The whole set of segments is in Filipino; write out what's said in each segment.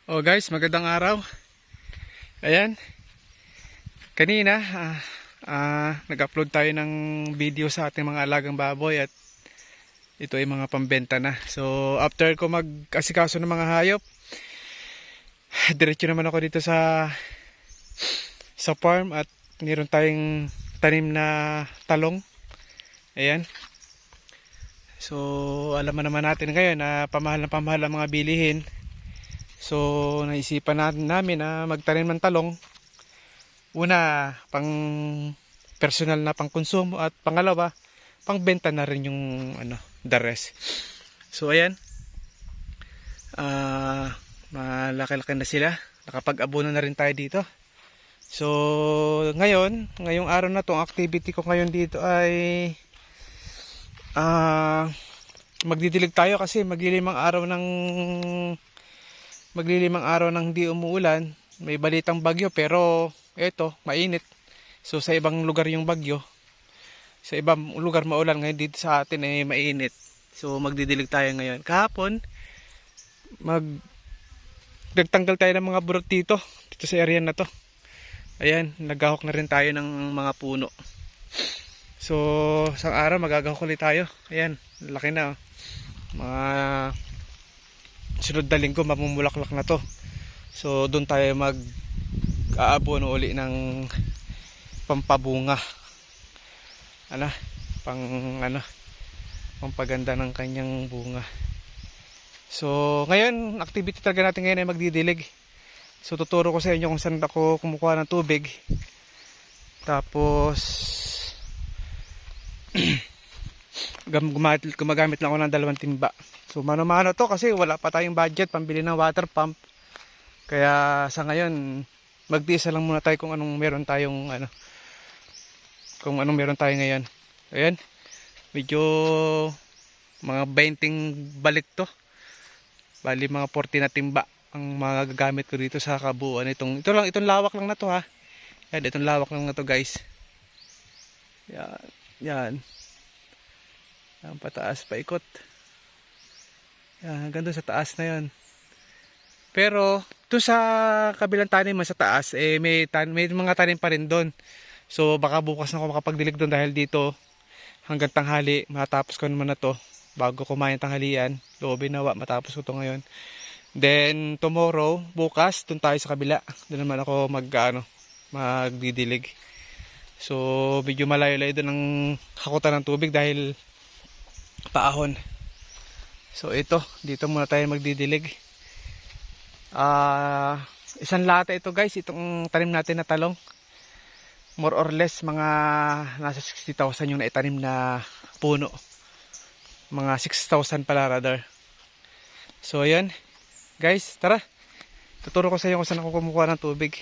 Oh guys, magandang araw. Ayan, kanina nag-upload tayo ng video sa ating mga alagang baboy at ito ay mga pambenta na. So after ko mag-asikaso ng mga hayop, diretso naman ako dito sa farm at meron tayong tanim na talong. Ayan. So alam naman natin ngayon na pamahal ang mga bilihin. So naisipan namin na magtanim ng talong. Una, pang personal na pang konsumo at pangalawa, pang benta na rin yung the rest. So ayan. Malaki-laki na sila. Nakapag-abono na rin tayo dito. So ngayong araw na to, ang activity ko ngayon dito ay magdidilig tayo kasi maglilimang araw nang di umuulan. May balitang bagyo pero eto, mainit. So sa ibang lugar yung bagyo, sa ibang lugar maulan, ngayon dito sa atin ay mainit. So magdidilig tayo ngayon. Kahapon nagtanggal tayo ng mga burot dito sa area na to. Ayan, naghahok na rin tayo ng mga puno. So sa araw magagahok ulit tayo. Ayan, laki na. Mga sunod na linggo mamumulaklak na to. So doon tayo mag-aabono uli ng pampabunga. Pampaganda ng kanyang bunga. So ngayon, activity talaga natin ngayon ay magdidilig. So tuturo ko sa inyo kung saan ako kumukuha ng tubig. Tapos gumagamit lang ako ng 2 timba. So mano-mano to kasi wala pa tayong budget pambili ng water pump. Kaya sa ngayon magtiisa lang muna tayo kung anong meron tayo ngayon. Ayan. Medyo mga 20 balik to. Bali mga 40 na timba ang mga gagamit ko dito sa kabuuan itong lawak lang na to ha. Yan, itong lawak lang na to guys. Yan. Ang pataas paikot. Yan, hanggang doon sa taas na yan. Pero doon sa kabilang tanim sa taas may mga tanim pa rin doon. So baka bukas na ako makapagdilig doon dahil dito hanggang tanghali matapos ko naman na to bago kumain tanghalian. Loobin nawa matapos ko to ngayon. Then tomorrow, bukas doon tayo sa kabila. Doon naman ako magdidilig. So medyo malayo-layo doon ang hakutan ng tubig dahil paahon. So ito, dito muna tayo magdidilig. Isang lata ito guys, itong tanim natin na talong. More or less mga nasa 60,000 yung naitanim na puno. Mga 6,000 pala rather. So ayan guys, tara. Tuturo ko sa inyo kung saan ako kumukuha ng tubig.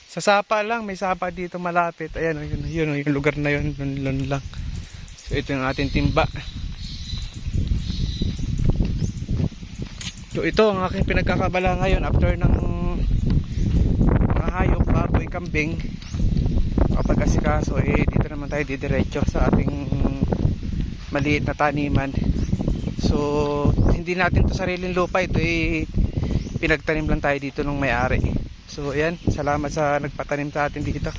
Sa sapa lang, may sapa dito malapit. Ayan, yun yung lugar na yun lang. So ito yung ating timba. So ito ang aking pinagkakabala ngayon after ng mga hayop, baboy, kambing. Kapag asikaso dito naman tayo didiretso sa ating maliit na taniman. So hindi natin to sariling lupa, ito pinagtanim lang tayo dito ng may-ari. So ayan, salamat sa nagpatanim sa atin dito.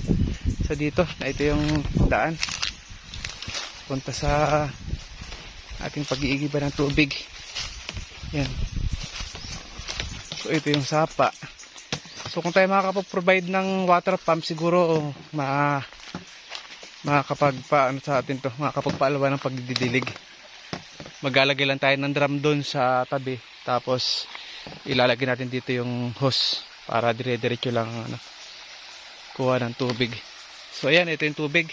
So dito, na ito yung daan punta sa ating pag-iigiba ng tubig. Yan. So ito yung sapa. So kung tayo makakapag-provide ng water pump, siguro makakapagpaalawa ng pagdidilig. Maglalagay lang tayo ng drum doon sa tabi. Tapos ilalagay natin dito yung hose para dire-diretso lang kuha ng tubig. So ayan, ito yung tubig.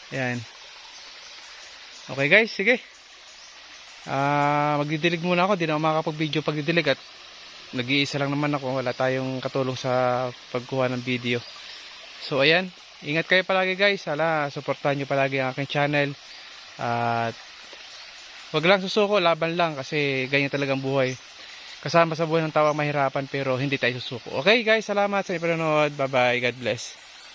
Ayan. Okay guys, sige. Magdidilig muna ako. Di na ako makakapag-video pagdidilig at nag-iisa lang naman ako, wala tayong katulong sa pagkuha ng video. So ayan, ingat kayo palagi guys. Suportahan nyo palagi ang aking channel. At wag lang susuko, laban lang kasi ganyan talagang buhay. Kasama sa buhay ng tao ang mahirapan pero hindi tayo susuko. Okay guys, salamat sa panonood. Bye bye, God bless.